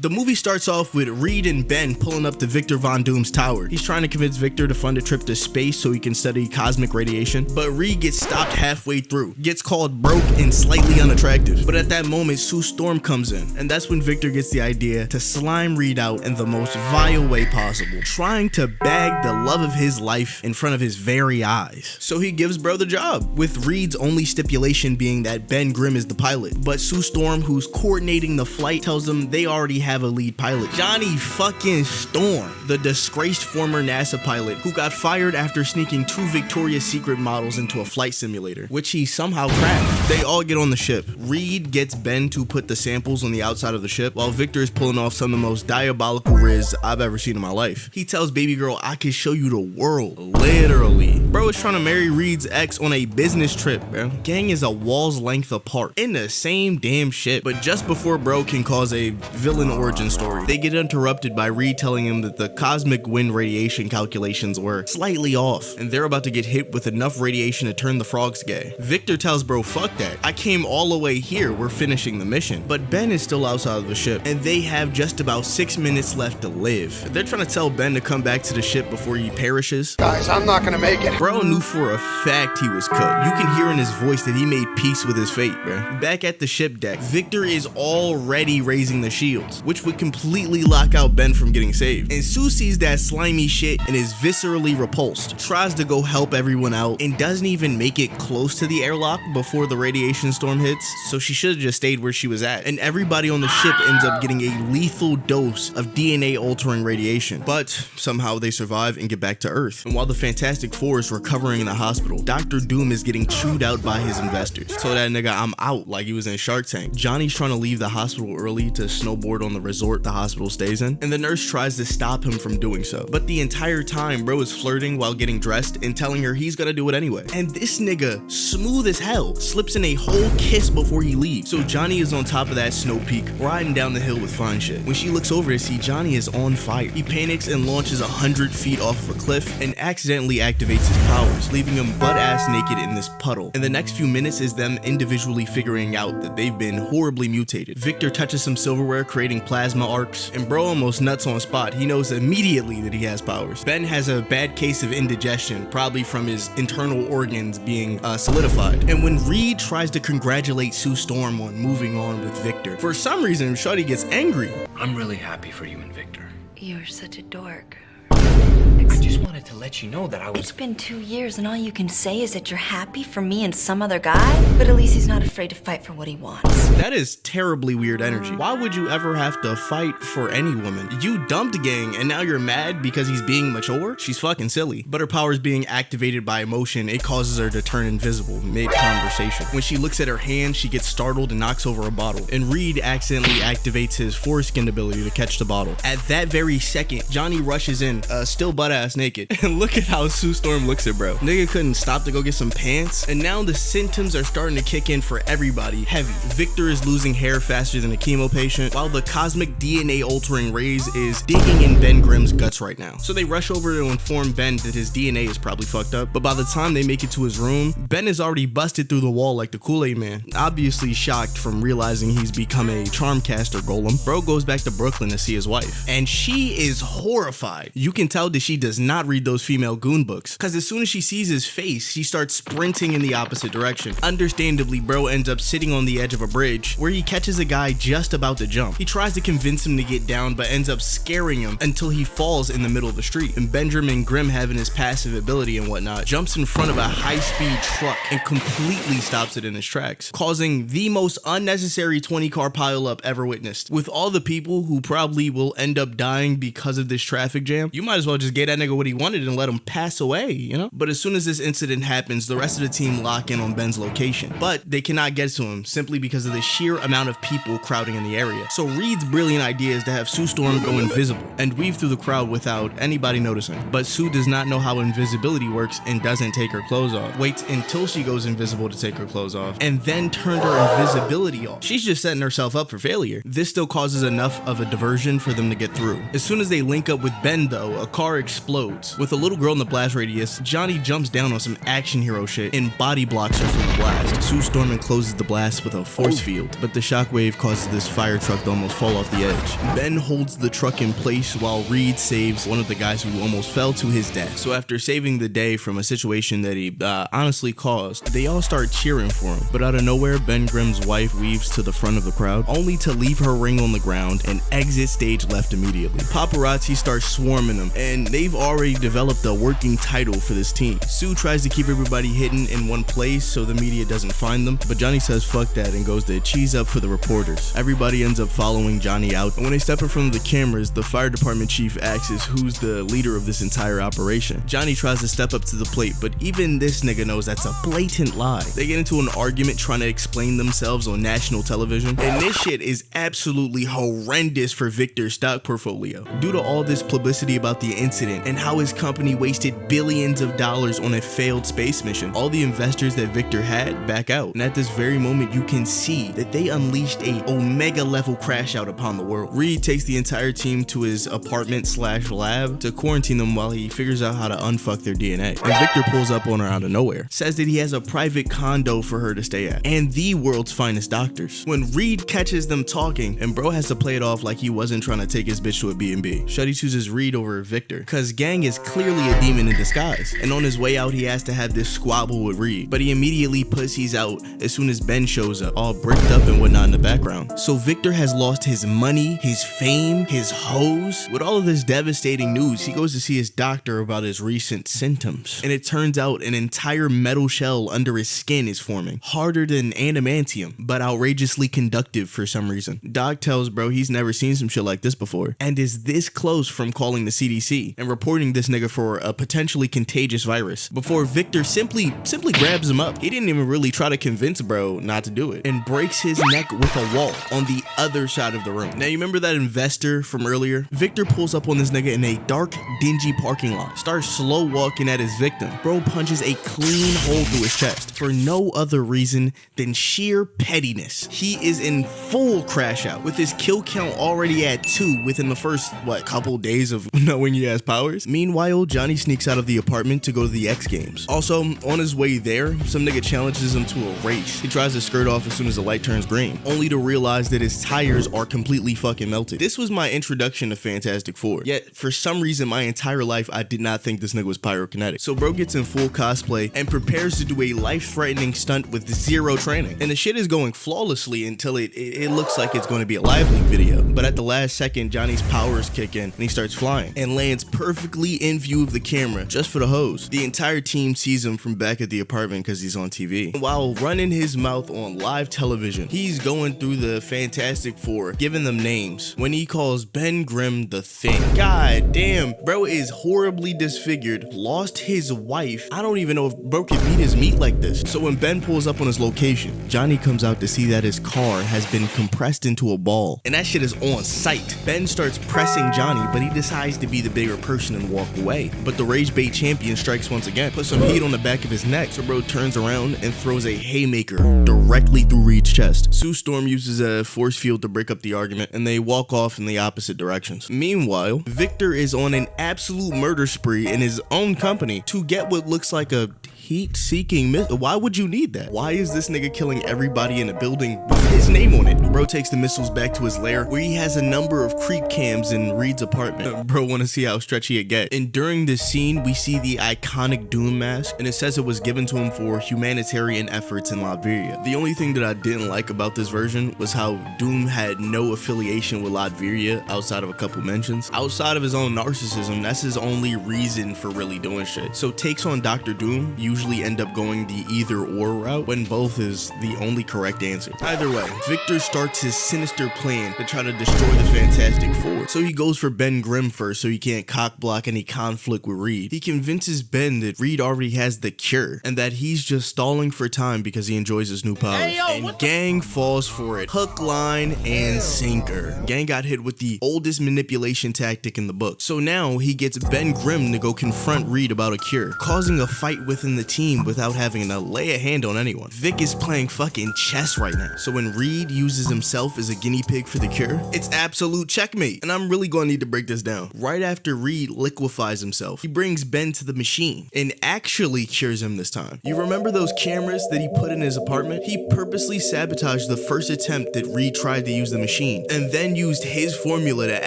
The movie starts off with Reed and Ben pulling up to Victor Von Doom's tower. He's trying to convince Victor to fund a trip to space so he can study cosmic radiation, but Reed gets stopped halfway through, gets called broke and slightly unattractive. But at that moment, Sue Storm comes in, and that's when Victor gets the idea to slime Reed out in the most vile way possible, trying to bag the love of his life in front of his very eyes. So he gives bro the job, with Reed's only stipulation being that Ben Grimm is the pilot. But Sue Storm, who's coordinating the flight, tells them they already have a lead pilot, Johnny fucking Storm, the disgraced former NASA pilot who got fired after sneaking 2 Victoria's Secret models into a flight simulator, which he somehow crashed. They all get on the ship. Reed gets Ben to put the samples on the outside of the ship, while Victor is pulling off some of the most diabolical riz I've ever seen in my life. He tells baby girl, I can show you the world. Literally. Bro is trying to marry Reed's ex on a business trip, bro. Gang is a wall's length apart in the same damn ship. But just before bro can cause a villain origin story, they get interrupted by Reed telling him that the cosmic wind radiation calculations were slightly off, and they're about to get hit with enough radiation to turn the frogs gay. Victor tells bro, fuck that. I came all the way here. We're finishing the mission. But Ben is still outside of the ship, and they have just about 6 minutes left to live. They're trying to tell Ben to come back to the ship before he perishes. Guys, I'm not gonna make it. Bro knew for a fact he was cooked. You can hear in his voice that he made peace with his fate, bro. Back at the ship deck, Victor is already raising the shields, which would completely lock out Ben from getting saved. And Sue sees that slimy shit and is viscerally repulsed, tries to go help everyone out, and doesn't even make it close to the airlock before the radiation storm hits, so she should have just stayed where she was at. And everybody on the ship ends up getting a lethal dose of DNA altering radiation, but somehow they survive and get back to Earth. And while the Fantastic Four is recovering in the hospital, Dr. Doom is getting chewed out by his investors. So that nigga, I'm out, like he was in Shark Tank. Johnny's trying to leave the hospital early to snowboard on the resort the hospital stays in, and the nurse tries to stop him from doing so. But the entire time, bro is flirting while getting dressed and telling her he's gonna do it anyway. And this nigga, smooth as hell, slips in a whole kiss before he leaves. So Johnny is on top of that snow peak, riding down the hill with fine shit. When she looks over to see Johnny is on fire, he panics and launches 100 feet off of a cliff and accidentally activates his powers, leaving him butt-ass naked in this puddle. And the next few minutes is them individually figuring out that they've been horribly mutated. Victor touches some silverware, creating plasma arcs, and bro almost nuts on spot. He knows immediately that he has powers. Ben has a bad case of indigestion, probably from his internal organs being solidified. And when Reed tries to congratulate Sue Storm on moving on with Victor, for some reason, Shawty gets angry. I'm really happy for you and Victor. You're such a dork. I just wanted to let you know that I was... It's been 2 years and all you can say is that you're happy for me and some other guy? But at least he's not afraid to fight for what he wants. That is terribly weird energy. Why would you ever have to fight for any woman? You dumped gang and now you're mad because he's being mature? She's fucking silly. But her powers being activated by emotion, it causes her to turn invisible mid-conversation. When she looks at her hand, she gets startled and knocks over a bottle. And Reed accidentally activates his foreskin ability to catch the bottle. At that very second, Johnny rushes in, still butt-ass naked. And look at how Sue Storm looks at bro. Nigga couldn't stop to go get some pants. And now the symptoms are starting to kick in for everybody heavy. Victor is losing hair faster than a chemo patient, while the cosmic DNA altering rays is digging in Ben Grimm's guts right now. So they rush over to inform Ben that his DNA is probably fucked up, but by the time they make it to his room, Ben is already busted through the wall like the Kool-Aid Man. Obviously shocked from realizing he's become a Charmcaster golem, bro goes back to Brooklyn to see his wife, and she is horrified. You can tell that she does not read those female goon books, because as soon as she sees his face, she starts sprinting in the opposite direction. Understandably, bro ends up sitting on the edge of a bridge where he catches a guy just about to jump. He tries to convince him to get down, but ends up scaring him until he falls in the middle of the street. And Benjamin Grimm, having his passive ability and whatnot, jumps in front of a high-speed truck and completely stops it in its tracks, causing the most unnecessary 20-car pileup ever witnessed. With all the people who probably will end up dying because of this traffic jam, you might as well just get that nigga what he wanted and let him pass away, you know? But as soon as this incident happens, the rest of the team lock in on Ben's location, but they cannot get to him simply because of the sheer amount of people crowding in the area. So Reed's brilliant idea is to have Sue Storm go invisible and weave through the crowd without anybody noticing. But Sue does not know how invisibility works and doesn't take her clothes off. Waits until she goes invisible to take her clothes off, and then turned her invisibility off. She's just setting herself up for failure. This still causes enough of a diversion for them to get through. As soon as they link up with Ben though, a car car explodes. With a little girl in the blast radius, Johnny jumps down on some action hero shit and body blocks her from the blast. Sue Storm encloses the blast with a force field, but the shockwave causes this fire truck to almost fall off the edge. Ben holds the truck in place while Reed saves one of the guys who almost fell to his death. So after saving the day from a situation that he honestly caused, they all start cheering for him. But out of nowhere, Ben Grimm's wife weaves to the front of the crowd, only to leave her ring on the ground and exit stage left immediately. Paparazzi start swarming them, and they've already developed a working title for this team. Sue tries to keep everybody hidden in one place so the media doesn't find them, but Johnny says fuck that and goes to cheese up for the reporters. Everybody ends up following Johnny out, and when they step in front of the cameras, the fire department chief asks who's the leader of this entire operation. Johnny tries to step up to the plate, but even this nigga knows that's a blatant lie. They get into an argument trying to explain themselves on national television, and this shit is absolutely horrendous for Victor's stock portfolio. Due to all this publicity about the incident and how his company wasted billions of dollars on a failed space mission, all the investors that Victor had back out. And at this very moment, you can see that they unleashed a Omega level crash out upon the world. Reed takes the entire team to his apartment/lab to quarantine them while he figures out how to unfuck their DNA. And Victor pulls up on her out of nowhere, says that he has a private condo for her to stay at, and the world's finest doctors. When Reed catches them talking, and bro has to play it off like he wasn't trying to take his bitch to a B&B. Shuddy chooses Reed over Victor, cause Gang is clearly a demon in disguise, and on his way out he has to have this squabble with Reed, but he immediately pussies out as soon as Ben shows up, all bricked up and whatnot in the background. So Victor has lost his money, his fame, his hoes. With all of this devastating news, he goes to see his doctor about his recent symptoms, and it turns out an entire metal shell under his skin is forming, harder than adamantium, but outrageously conductive for some reason. Doc tells bro he's never seen some shit like this before, and is this close from calling the CDC and reporting this nigga for a potentially contagious virus, before Victor simply grabs him up. He didn't even really try to convince bro not to do it, and breaks his neck with a wall on the other side of the room. Now you remember that investor from earlier? Victor pulls up on this nigga in a dark, dingy parking lot, starts slow walking at his victim. Bro punches a clean hole through his chest for no other reason than sheer pettiness. He is in full crash out with his kill count already at 2 within the first, couple days of knowing he has powers. Meanwhile, Johnny sneaks out of the apartment to go to the X Games. Also, on his way there, some nigga challenges him to a race. He tries to skirt off as soon as the light turns green, only to realize that his tires are completely fucking melted. This was my introduction to Fantastic Four, yet for some reason my entire life I did not think this nigga was pyrokinetic. So bro gets in full cosplay and prepares to do a life-threatening stunt with 0 training, and the shit is going flawlessly until it looks like it's going to be a live leak video. But at the last second, Johnny's powers kick in and he starts flying and lands perfectly in view of the camera just for the hose. The entire team sees him from back at the apartment because he's on TV. While running his mouth on live television, he's going through the Fantastic Four, giving them names, when he calls Ben Grimm the Thing. God damn, bro is horribly disfigured, lost his wife. I don't even know if bro can beat his meat like this. So when Ben pulls up on his location, Johnny comes out to see that his car has been compressed into a ball, and that shit is on sight. Ben starts pressing Johnny, but he decides to be the bigger person and walk away. But the Rage Bait champion strikes once again, puts some heat on the back of his neck, so bro turns around and throws a haymaker directly through Reed's chest. Sue Storm uses a force field to break up the argument, and they walk off in the opposite directions. Meanwhile, Victor is on an absolute murder spree in his own company to get what looks like a heat-seeking missile. Why would you need that? Why is this nigga killing everybody in the building with his name on it? Bro takes the missiles back to his lair, where he has a number of creep cams in Reed's apartment. Bro wanna see how stretchy it gets. And during this scene, we see the iconic Doom mask, and it says it was given to him for humanitarian efforts in Latveria. The only thing that I didn't like about this version was how Doom had no affiliation with Latveria outside of a couple mentions. Outside of his own narcissism, that's his only reason for really doing shit. So takes on Dr. Doom usually end up going the either or route, when both is the only correct answer. Either way, Victor starts his sinister plan to try to destroy the Fantastic Four. So he goes for Ben Grimm first so he can't cock block any conflict with Reed. He convinces Ben that Reed already has the cure and that he's just stalling for time because he enjoys his new powers. And Gang falls for it. Hook, line, and sinker. Gang got hit with the oldest manipulation tactic in the book. So now he gets Ben Grimm to go confront Reed about a cure, causing a fight within the team without having to lay a hand on anyone. Vic is playing fucking chess right now. So when Reed uses himself as a guinea pig for the cure, it's absolute checkmate. And I'm really gonna need to break this down. Right after Reed liquefies himself, he brings Ben to the machine and actually cures him this time. You remember those cameras that he put in his apartment? He purposely sabotaged the first attempt that Reed tried to use the machine and then used his formula to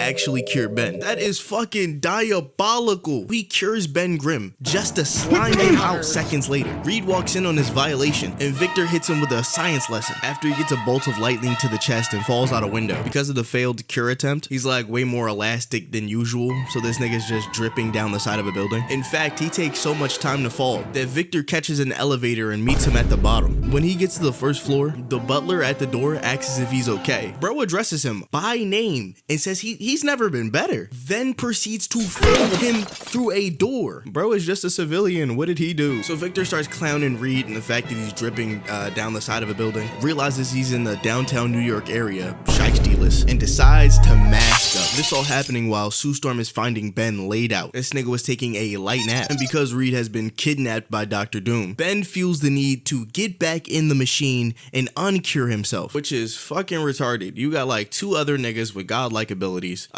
actually cure Ben. That is fucking diabolical. He cures Ben Grimm just to slime him out seconds later. Reed walks in on his violation and Victor hits him with a science lesson after he gets a bolt of lightning to the chest and falls out a window. Because of the failed cure attempt, he's like way more elastic than usual, so this nigga's just dripping down the side of a building. In fact, he takes so much time to fall that Victor catches an elevator and meets him at the bottom. When he gets to the first floor, the butler at the door acts as if he's okay. Bro addresses him by name and says he's never been better, then proceeds to throw him through a door. Bro is just a civilian. What did he do? So Victor starts clowning Reed and the fact that he's dripping down the side of a building, realizes he's in the downtown New York area, shiesty-less, and decides to mask up. This all happening while Sue Storm is finding Ben laid out. This nigga was taking a light nap, and because Reed has been kidnapped by Dr. Doom, Ben feels the need to get back in the machine and uncure himself, which is fucking retarded. You got like two other niggas with godlike abilities.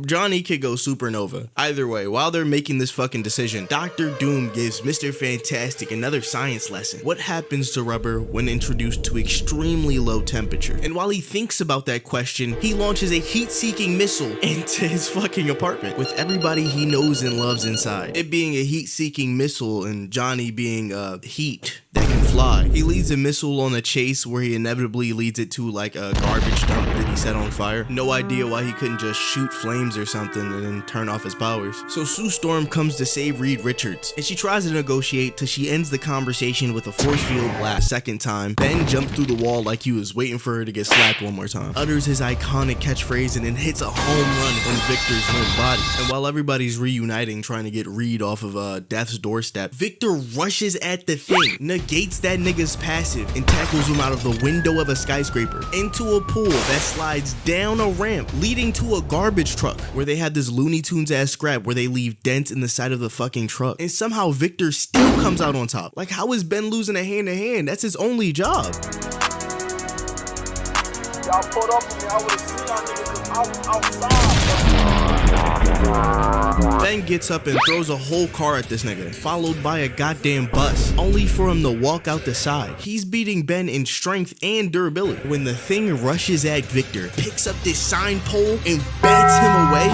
Johnny could go supernova. Either way, while they're making this fucking decision, Dr. Doom gives Mr. Fantastic another science lesson. What happens to rubber when introduced to extremely low temperature? And while he thinks about that question, he launches a heat-seeking missile into his fucking apartment with everybody he knows and loves inside. It being a heat-seeking missile and Johnny being heat that can fly. He leads a missile on a chase where he inevitably leads it to like a garbage dump that he set on fire. No idea why he couldn't just shoot flames or something and then turn off his powers. So Sue Storm comes to save Reed Richards, and she tries to negotiate till she ends the conversation with a force field blast. Second time, Ben jumps through the wall like he was waiting for her to get slapped one more time, utters his iconic catchphrase, and then hits a home run on Victor's own body. And while everybody's reuniting trying to get Reed off of death's doorstep, Victor rushes at the thing, negates that nigga's passive, and tackles him out of the window of a skyscraper into a pool that slides down a ramp leading to a garbage truck where they had this Looney Tunes ass scrap where they leave dents in the side of the fucking truck. And somehow Victor still comes out on top. Like, how is Ben losing a hand to hand? That's his only job. Y'all put up with me, I would've seen y'all niggas outside. Ben gets up and throws a whole car at this nigga, followed by a goddamn bus, only for him to walk out the side. He's beating Ben in strength and durability when the thing rushes at Victor, picks up this sign pole, and bats him away.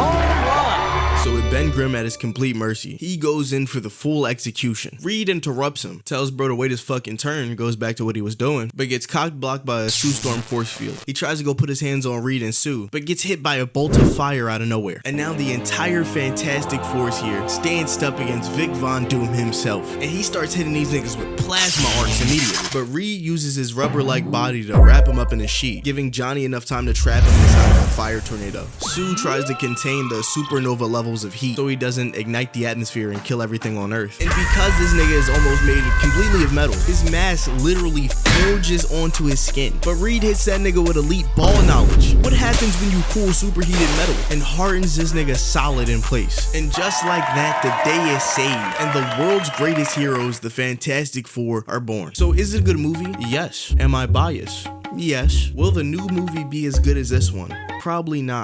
So with Ben Grimm at his complete mercy, he goes in for the full execution. Reed interrupts him, tells bro to wait his fucking turn, goes back to what he was doing, but gets cock blocked by a Sue Storm force field. He tries to go put his hands on Reed and Sue, but gets hit by a bolt of fire out of nowhere. And now the entire Fantastic Force here stands up against Vic Von Doom himself. And he starts hitting these niggas with plasma arcs immediately. But Reed uses his rubber-like body to wrap him up in a sheet, giving Johnny enough time to trap him inside of a fire tornado. Sue tries to contain the supernova levels of heat so he doesn't ignite the atmosphere and kill everything on Earth. And because this nigga is almost made completely of metal, his mask literally forges onto his skin. But Reed hits that nigga with elite ball knowledge. What happens when you cool superheated metal? And hardens this nigga solid in place. And just like that, the day is saved, and the world's greatest heroes, the Fantastic Four, are born. So is it a good movie? Yes. Am I biased? Yes. Will the new movie be as good as this one? Probably not.